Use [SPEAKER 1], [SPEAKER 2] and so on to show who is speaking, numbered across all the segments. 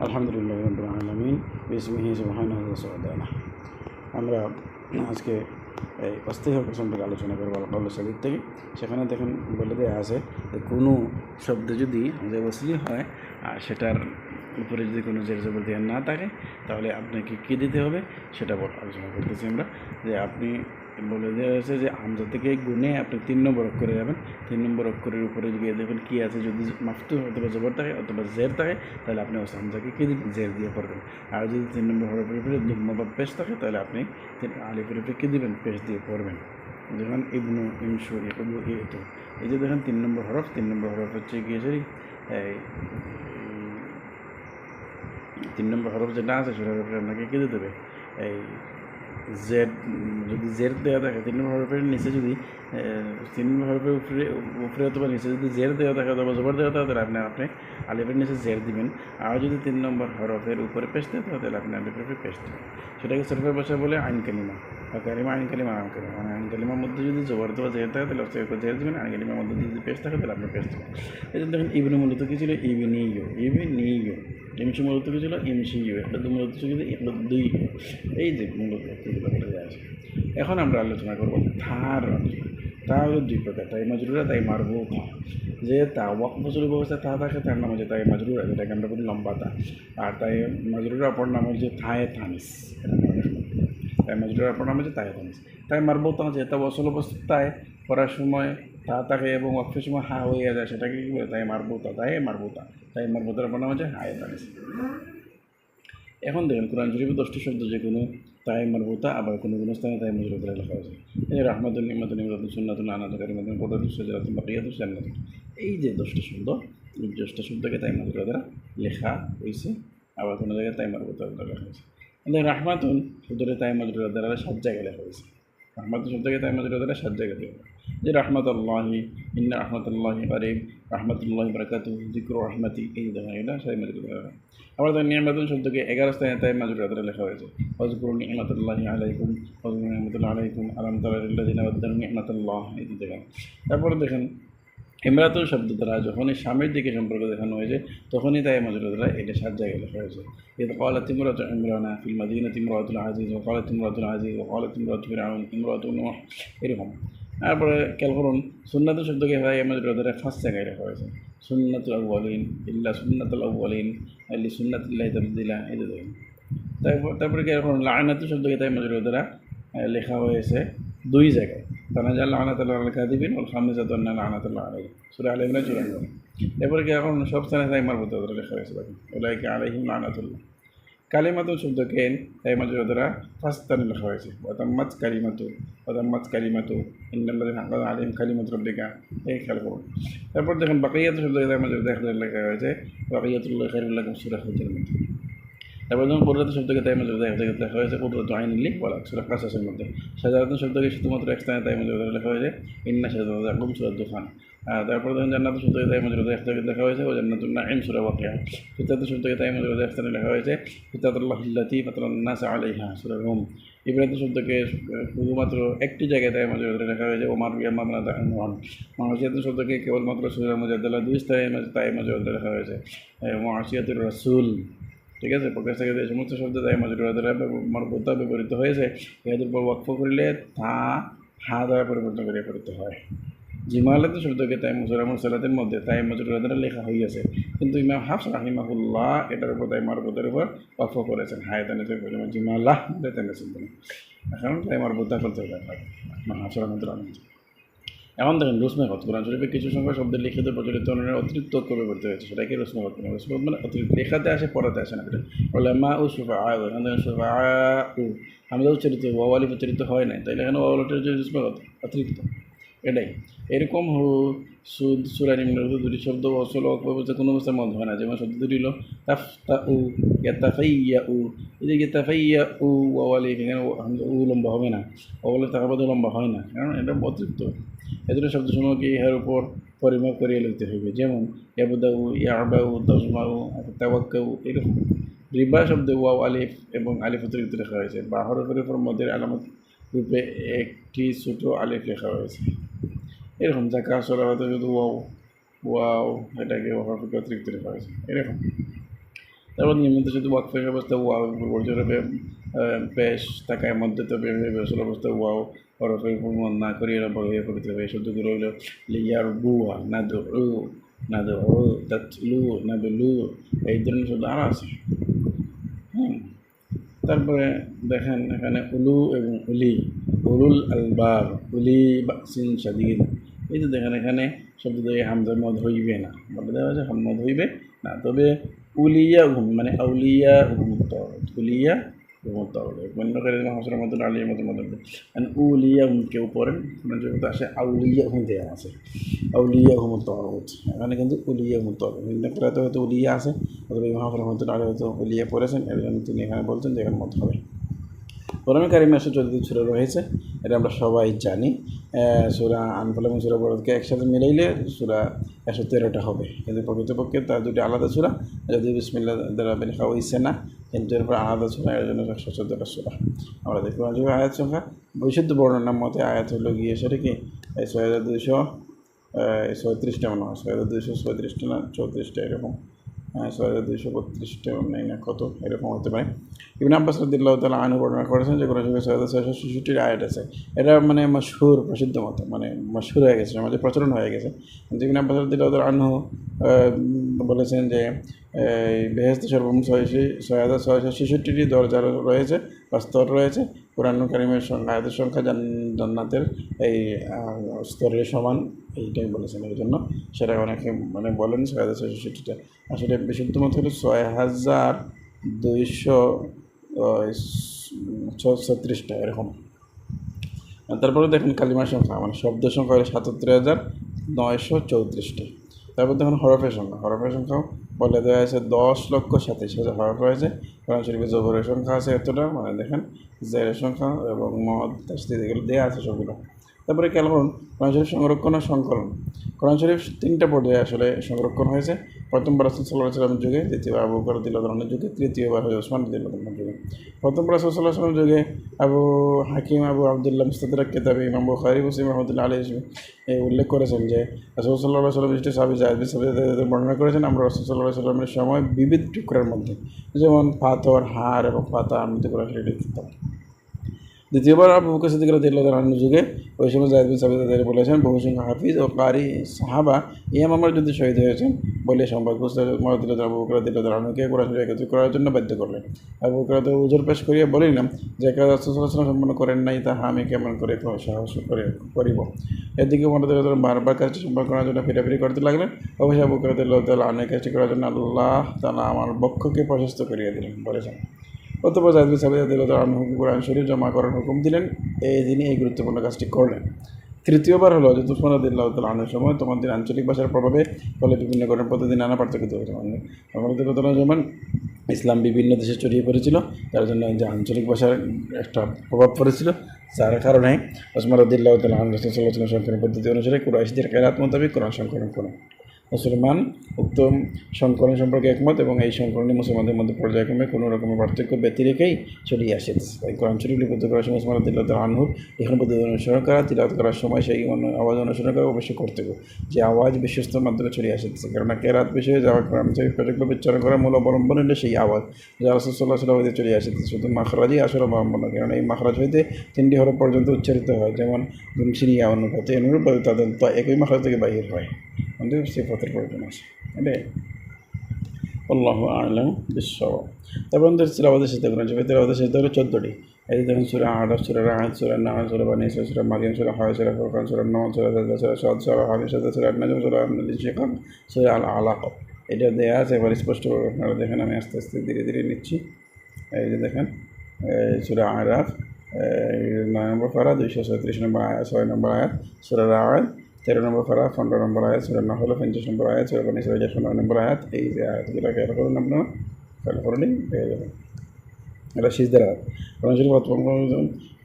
[SPEAKER 1] আলহামদুলিল্লাহ রাব্বিল আলামিন বিসমিহি সুবহানাহু ওয়া তাআলা। আমরা আজকে এই অস্তিহক সম্পর্কে আলোচনা করবো আল সাদিদ থেকে। সেখানে দেখেন বলে দেওয়া আছে যে কোনো শব্দ যদি যে ওসলি হয় আর সেটার উপরে যদি কোনো জের জবর দেওয়া না থাকে তাহলে আপনাকে কী দিতে হবে সেটা আলোচনা করতেছি আমরা। যে আপনি বলে দেওয়া হয়েছে যে হামজা থেকে গুনে আপনি 3 নম্বর অক্ষরে যাবেন। 3 নম্বর অক্ষরের উপরে গিয়ে দেখবেন কী আছে, যদি মাফতুহ অথবা জবর থাকে অথবা জের থাকে তাহলে আপনি ওই হামজাকে কী দিবেন, জের দিয়ে পড়বেন। আর যদি 3 নম্বর হরফের উপরে দুম্মা বা পেশ থাকে তাহলে আপনি আলিফের উপরে কী দিবেন, পেশ দিয়ে পড়বেন। যেমন ইবনু, ইমশু, ইকবু, ইতু, এই যে দেখেন 3 নম্বর হরফ। 3 নম্বর হরফ হচ্ছে গিয়ে এই 3 নম্বর হরফ যেটা আছে সেটার উপরে আপনাকে কী দিতে হবে, এই জেড। যদি জের দেওয়া থাকে 3 নম্বর হরফের নিচে, যদি 3 নম্বর হরফের উপরে অথবা নিচে যদি জের দেওয়া থাকে অথবা জবর দেওয়া থাকে তাহলে আপনি আলিফের নিচে জের দিবেন। আর যদি 3 নম্বর হরফের উপরে পেশ দেওয়া থাকে তাহলে আপনি আলিফের উপরে পেশ দেবেন। সেটাকে সরফের ভাষায় বলে আইন কালিমা বা কালিমা, আইন কালিমা, আম কালিমা। মানে আইন কালিমার মধ্যে যদি জবর অথবা জের থাকে তাহলে জের দেবেন, আইন কালিমার মধ্যে যদি পেশ থাকে তাহলে আপনি পেশ দেবেন। এই জন্য দেখেন ইবনু মূলত কী ছিল, ইবনিয়ু, ইবনিয়ু। ইমশু মূলত কী ছিল, ইমশিয়ু। ইকদু মূলত ছিল ইকদুই। এই যে মূলত বলে আছে। এখন আমরা আলোচনা করব থার আলোচনা। তা হলো 2 প্রকার, তাই মাজরুরা, তাই মারবুতা। যে তা ওয়াকফ বসুল অবস্থায় তা থাকে তার নাম হচ্ছে তাই মাজরুরা, যেটাকে আমরা বলি লম্বা তা। আর তাই মাজরুরা অপর নাম হচ্ছে থায়ে থানিস। তাই মাজরুরা অপর নাম হচ্ছে তায়ে থানিস। তাই মারবুতা যে তা ওয়াসল অবস্থায় পড়ার সময় তা থাকে এবং ওয়াকফের সময় হা হয়ে যায়, সেটাকে কী বলে, তাই মারবুতা। তাই মারবুতা, তাই মারবুতার অপর নাম হচ্ছে হায়ে থানিস। এখন দেখেন কোরআন শরীফে 10টি শব্দ যে কোনো তাই মারবুতা, আবার কোনো কোনো স্থানে তাই মজুর করে লেখা হয়েছে। এই রহমাতুল, নিমাতুল, নিমাতুল, সুন্নাতুল, আনাতুল, কারিমাতুল, কোদাতুল, সাজারাতুল, বাকিয়াতুল, জান্নাতুল। এই যে 10টি শব্দ, এই 10টা শব্দকে তাই মজুর দ্বারা লেখা হয়েছে, আবার কোনো জায়গায় তাই মারবুতা দ্বারা লেখা হয়েছে। রহমাতুল শব্দটা তাই মজুর দ্বারা 7 জায়গায় লেখা হয়েছে। রহমাতুল শব্দকে তাই মজুর দ্বারা 7 জায়গায় লেখা হয়েছে। যে রহমাতুল্লাহি, ইন্না রহমাতুল্লাহি কারীব, রহমাতুল্লাহি বারাকাতুহু, যিকরু রহমাতি, এই দেখেন এটা তাই মজুর দ্বারা। আবার তাই নিয়ামাতুল শব্দকে 11 স্থানে তাই মাজরুর দ্বারা লেখা হয়েছে। ওয়াজকুরু নি'মাতাল্লাহি আলাইকুম, ওয়াজকুরু নি'মাতাল্লাহি আলাইকুম, আলাম তারা লিল্লাযিনা বাদদালু নি'মাতাল্লাহ, এই দেখেন। তারপরে দেখেন ইমরাতুল শব্দ দ্বারা যখনই স্বামীর দিকে সম্পর্ক দেখানো হয়েছে তখনই তাই মাজরুর দ্বারা এটা 7 জায়গায় লেখা হয়েছে। إذ قالت امرأة عمران في المدينة امرأة العزيز وقالت امرأة العزيز وقالت امرأة فرعون امرأة نوح, এরকম। তারপরে খেয়াল করুন সুন্নাতুল শব্দকে ভাই মাজরুর দ্বারা 5 জায়গায় লেখা হয়েছে। সুন্নাতুল আউয়ালিন, ইল্লা সুন্নাতুল আউয়ালিন, আলি সুন্নাতিল্লাহি তাবদিলা, এই দেখেন। তারপরে খেয়াল করুন লাআনাতুল শব্দকে তাই মাজরুর দ্বারা লেখা হয়েছে 2 জায়গায়। ফানাজাল লাআনাতুল্লাহি আলাল কাযিবিন ওয়াল খামিসাতু আন্না লাআনাতুল্লাহি আলাইহিম, সূরা আলে ইমরান 94। এরপরে কি এখন সব স্থানে তাই মারবুতা দ্বারা লেখা হয়েছে, দেখেন উলাইকা আলাইহিম লাআনাতুল্লাহ। কালিমাতুল শব্দকে তাই মাজরুর দ্বারা 5 স্থানে লেখা হয়েছে। ওয়াতাম্মাত কালিমাতু ইন্নাল্লাযিনা হাক্কাত আলাইহিম কালিমাতু রাব্বিকা, এই খেয়াল করুন। তারপর দেখেন বাকিয়াতুল শব্দকে তাই মাজরুর দ্বারা লেখা হয়েছে বাকিয়াতুল্লাহি খায়রুল লাকুম, সূরা হুদের মধ্যে। তারপর যখন কুদরত শব্দকে তাই মাজরুর লেখা হয়েছে কুদরতু আইনিল ওয়ালাক, সূরা কাসাসের মধ্যে। সাজারাতুন শব্দকে শুধুমাত্র 1 স্থানে তাই মাজরুর লেখা হয়েছে ইন্না শাজারাতাল যাকুম, সূরা দুখান। তারপর দেখেন জান্নাতুল শব্দকে তাই মাজরুর লেখা হয়েছে ও জান্নাতুন নাঈম, সূরা ওয়াকিয়া। ফিতরাতুল শব্দকে তাই মাজরুর 1 স্থানে লেখা হয়েছে ফিতরাতুল্লাহি আল্লাতী ফাতারান নাসা আলাইহা, সূরা রুম। ইব্রাহিম শব্দকে শুধুমাত্র একটি জায়গায় তাই মাজরুর লেখা হয়েছে ওমার বিয়ামা মানাদা আনওয়ান। মাসিয়াতুল শব্দকে কেবলমাত্র সূরা মুজাদ্দালা 2 স্থানে তাই মাজরুর লেখা হয়েছে মাসিয়াতুর রাসূল। ঠিক আছে, প্রকাশ থেকে যে সমস্ত শব্দ তাই মাজরুর দ্বারা মারবুতা ব্যবহৃত হয়েছে এদের উপর ওয়াকফ করলে তা হা দ্বারা পরিবর্তন করে পড়তে হয়। জিমালাতুল শব্দকে তাই সূরা মুরসালাতের মধ্যে তাই মাজরুর দ্বারা লেখা হইয়াছে, কিন্তু ইমাম হাফস রাহিমাহুল্লাহ এটার উপর তাই মারবুতার উপর ওয়াকফ করেছেন, হায়াতানিসের পরিমাণ জিমালাহ বলে তেনেছেন তিনি। এখন তাই মারবুতা করতে হবে ইমাম হাফস রাহিমাহুল্লাহ। এখন দেখেন রুসমেখত, কোরআন শরীফে কিছু সংখ্যক শব্দের লিখিত প্রচলিত অনুযায়ী অতিরিক্ত অক্ষর ব্যবহৃত হয়েছে, সেটাকে রুসমেখত। রুসমেখত মানে অতিরিক্ত, লেখাতে আসে পড়াতে আসে না। এটা ওলামা ও সুফা, এখান থেকে সুফা উ হামজা উচ্চারিত, ওয়াওয়ালিফ উচ্চারিত হয় নাই, তাইলে এখানে ওয়াওয়ালিফের যে রুসমেখত অতিরিক্ত, এটাই। এরকম সুদ, সূরা নিম্নের 2টি শব্দ অসল ব্যবস্থা কোনো অবস্থার মধ্যে হয় না। যেমন শব্দ 2টি হলো তাফতা উ, ইয়াতাফাইয়া উ। এই যে ইয়াতাফাইয়া উ ওয়াওয়ালিফ, এখানে উ লম্বা হবে না, ওয়াওয়ালিফ থাকার মধ্যে লম্বা হয় না, কারণ এটা অতিরিক্ত। এজন্য শব্দসমূহকে ইহার উপর পরিমাপ করিয়ে লিখতে হবে। যেমন ইয়াবদাউ, ইয়াবাউ, তাজমাউ, তাওয়াক্কাউ, এরকম। রিবা শব্দে ওয়াও আলিফ এবং আলিফ অতিরিক্ত লেখা হয়েছে। বা হরফের উপর মধ্যের আলামত রূপে একটি ছোট আলিফ লেখা হয়েছে। এরকম জাকা সরাতে শুধু ওয়াও, এটাকে হরফকে অতিরিক্ত লেখা হয়েছে, এরকম। তারপর নিয়মিত শুধু ওয়াকফের অবস্থা ওয়াও বর্জরূপে পেশ থাকায় মধ্যে তো বেসল অবস্থা ওয়াও হরফের উপর মন না করিয়ে বড় হয়ে পড়তে হবে। এই শব্দগুলো হলো লিয়ার বুয়া না দো লু না দো লু, এই ধরনের শব্দ আরও আছে। তারপরে দেখেন এখানে উলু এবং উলি, উলুল আলবাব, উলি বাসিন শাদীদ, এই যে দেখেন এখানে শব্দ দিয়ে হামজার মদ হইবে না, বলে দেওয়া আছে মদ হইবে না, তবে উলিয়া ঘুম মানে আউলিয়া ঘুমত, উলিয়া ঘুমত বন্য করে হাসরের মতো আলিয়ার মতো মতো উলিয়া ঘুম কেউ পড়েন জগতে আসে আউলিয়া ঘুম দেওয়া আছে, আউলিয়া ঘুমত এখানে কিন্তু উলিয়া ঘুমত বিভিন্ন প্রায়ত হয়তো উলিয়া আছে, অথবা হাসরের মতো আলী হয়তো উলিয়া পড়েছেন, এর জন্য তিনি এখানে বলছেন যে এখানে মত হবে। কোরআন কারিমে 114টি সূরা রয়েছে, এটা আমরা সবাই জানি। সূরা আনফাল এবং সূরা বরদকে একসাথে মিলাইলে সূরা 113টা হবে, কিন্তু প্রকৃতপক্ষে তার দুটি আলাদা সূরা, যদি বিসমিল্লাহ দ্বারা লেখা হয়েছে না, কিন্তু এরপর আলাদা সূরা, এর জন্য 114টা সূরা। আমরা দেখতে পাচ্ছি আয়াত সংখ্যা বিশুদ্ধ বর্ণনার মতে আয়াত হলো গিয়ে সেটা কি 6236টা মনে হয়, 6236টা না 34টা এরকম, 6232টা নেই না কত এরকম হতে পারে। ইবনে আব্বাস রাদিয়াল্লাহু তাআলা আনহু বর্ণনা করেছেন যে কোরআন শরীফে 6666টির আয়াত আছে। এটা মানে মশহুর, প্রসিদ্ধ মতো, মানে মশহুর হয়ে গেছে, আমাদের প্রচলন হয়ে গেছে। ইবনে আব্বাস রাদিয়াল্লাহু তাআলা আনহু বলেছেন যে বেহেশতে সর্বমোট 6666টি দরজা রয়েছে বা স্তর রয়েছে। কোরআন কারিমের আয়াতের সংখ্যা জান্নাতের এই স্তরের সমান, এইটাই বলেছেন। এই জন্য সেটা অনেকে মানে বলেন 6666টা, আসলে বিশুদ্ধ মত হলো 6236টা এরকম। তারপরে দেখুন কালিমার সংখ্যা মানে শব্দ সংখ্যা হলো 77934টি। তারপর দেখুন হরফের সংখ্যাও বলে দেওয়া আছে 10,27,000 হরফ রয়েছে। কোরআন শরীফে জবরের সংখ্যা আছে এতটা, মানে দেখেন জেরের সংখ্যা এবং মদ তাসদীদ এগুলো দেওয়া আছে সবগুলো। তারপরে খেয়াল করুন কোরআন শরীফ সংরক্ষণ আর সংকলন। কোরআন শরীফ 3টা পর্যায়ে আসলে সংরক্ষণ হয়েছে। প্রথমবার রাসূল সাল্লাল্লাহু আলাইহি ওয়াসাল্লামের যুগে, দ্বিতীয়বার আবু বকর রাদিয়াল্লাহু আনহুর যুগে, তৃতীয়বার হযরত ওসমান রাদিয়াল্লাহু আনহুর যুগে। প্রথম রাসূল সাল্লাল্লাহু আলাইহি ওয়াসাল্লামের যুগে আবু হাকিম আবু আবদুল্লাহ মুস্তাদরাক কিতাবে ইমাম বুখারী মুসলিম রাহমাতুল্লাহি আলাইহি উল্লেখ করেছেন যে রাসূল সাল্লাল্লাহু আলাইহি ওয়াসাল্লাম বিশিষ্ট সাহাবী যায়েদ বিন সাবিত বর্ণনা করেছেন, আমরা রাসূল সাল্লাল্লাহু আলাইহি ওয়াসাল্লামের সময় বিবিধ টুকরার মধ্যে যেমন পাথর, হাড় এবং পাতা আমৃত কোরআন শরীফ লিখতাম। দ্বিতীয়বার আবু বকর সিদ্দিক রাদিয়াল্লাহু আনহুর যুগে ওই সময় যায়েদ বিন সাবিত বলেছেন, বহুসংখ্যক হাফিজ ও কারি সাহাবা ইয়ামামার যুদ্ধে শহীদ হয়েছেন বলে সংবাদ মুস্তাদ আবু বকর রাদিয়াল্লাহু আনহুকে কোরআন শরীফ একত্রিত করার জন্য বাধ্য করলেন। আবু বকর উযর পেশ করিয়া বলিলাম, যে কাজ রাসূল সাল্লাল্লাহু আলাইহি ওয়াসাল্লাম সম্পন্ন করেন নাই তাহা আমি কেমন করে সাহস করিব। এদিকে মনোদর বারবার কাজটি সম্পন্ন করার জন্য ফিরাফিরি করতে লাগলেন। অবশ্যই আবু বকর রাদিয়াল্লাহু তাআলা আনহু কাজটি করার জন্য আল্লাহ তাআলা আমার বক্ষকে প্রশস্ত করিয়া দিলেন বলেছেন। অতঃপর যায়েদ বিন সাবিত রাদিয়াল্লাহু আনহুকে কোরআন শরীফ জমা করার হুকুম দিলেন। তিনি এই গুরুত্বপূর্ণ কাজটি করলেন। তৃতীয়বার হলো হযরত ওসমান রাদিয়াল্লাহু তাআলা আনহুর সময় তোমাদের আঞ্চলিক ভাষার প্রভাবে ফলে বিভিন্ন ঘটনা পদ্ধতি নানা পার্থক্য হয়েছে। আমাদের যেমন ইসলাম বিভিন্ন দেশে ছড়িয়ে পড়েছিল, তার জন্য যে আঞ্চলিক ভাষার একটা প্রভাব পড়েছিল, যার কারণে ওসমান রাদিয়াল্লাহু তাআলা আনহু রাসূল সাল্লাল্লাহু আলাইহি ওয়াসাল্লাম সংকলন পদ্ধতি অনুসারে কুরাইশদের কেরাত মোতাবেক কোরআন সংকলন করেন। মুসলমান উক্ত সংকলন সম্পর্কে একমত এবং এই সংকলনে মুসলমানদের মধ্যে পর্যায়ক্রমে কোনো রকমের পার্থক্য ব্যতি রেখেই ছড়িয়ে আসে। এই কোরআন শরীফ লিপিবদ্ধ করার সময় ওসমান রাদিয়াল্লাহু তাআলা আনহুর লিখন পদ্ধতি অনুসরণ করা, তিলাওয়াত করার সময় সেই আওয়াজ অনুসরণ করা অবশ্যই কর্তব্য, যে আওয়াজ বিশ্বস্তর মাধ্যমে ছড়িয়ে আসতেছে। কেননা কেরাত বিষয়ে যাওয়া কোরআন শরীফ সঠিকভাবে উচ্চারণ করার মূল অবলম্বন হলে সেই আওয়াজ যা রাসূল সাল্লাল্লাহু আলাইহি ওয়াসাল্লাম হইতে ছড়িয়ে আসতেছে, শুধু মাখরাজই আসল অবলম্বন, কারণ এই মাখরাজ হইতে 3টি হরফ পর্যন্ত উচ্চারিত হয়, যেমন সিরিয়া অনুপাতে অনুরূপভাবে তাদের তো একই মাখরাজ থেকে বাহির হয়, আমাদের সিফাতের প্রয়োজন আছে। এটাই আল্লাহু আ'লাম বিশ-শাওয়াব। তারপর আমাদের তিলাওয়াতের সাথে কোরআন শরীফের তিলাওয়াতের সাথে হলো 14টি। এই দেখুন সূরা আরাফ, সূরা রা'দ, সূরা নাহল, সূরা বানী ইসরাঈল, সূরা মারইয়াম, সূরা হাজ, সূরা ফুরকান, সূরা নূহ, সূরা সাজদা, সূরা শাদ, সূরা হামিদ, সূরা আন-নাজম, সূরা আল-ইনশিকাক, সূরা আল-আলাক। এটা দেয়া আছে, এবার স্পষ্টভাবে আপনারা দেখেন। আমি আস্তে আস্তে ধীরে ধীরে নিচ্ছি। এই যে দেখেন সূরা আরাফ 9 নম্বর পারা 236 নম্বর আয়াত, 6 নম্বর আয়াত। সূরা রা'দ 13 নম্বর পারা 15 নম্বর আয়াত। সূরা নাহল 50 নম্বর আয়াত। সূরা বানী ইসরাঈল 9 নম্বর আয়াত। এই যে আয়াতগুলো খেয়াল করুন, আপনারা খেয়াল করলেই পেয়ে যাবেন। এটা সিজদার আয়াত। কোরআন শরীফ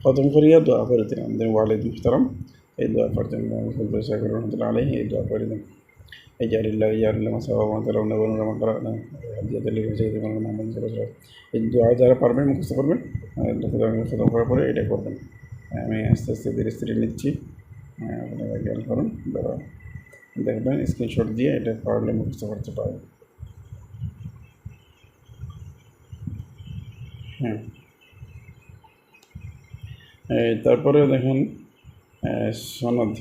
[SPEAKER 1] খতম করিয়া দোয়া করে দিন। আমাদের ওয়ালিদ মুহতারাম এই দোয়া পড়তেন, রহমতুল্লাহ আলাইহি এই দোয়া করে দেন। এই জারিল্লাহ এই দোয়া যারা পারবেন মুখস্থ করবেন, খতম করার পরে এটা করবেন। আমি আস্তে আস্তে ধীরে ধীরে নিচ্ছি, আপনারা খেয়াল করুন, দেখবেন স্ক্রিনশট দিয়ে এটা পারলে মুখস্থ করতে পারবেন। হ্যাঁ, তারপরে দেখেন সনদ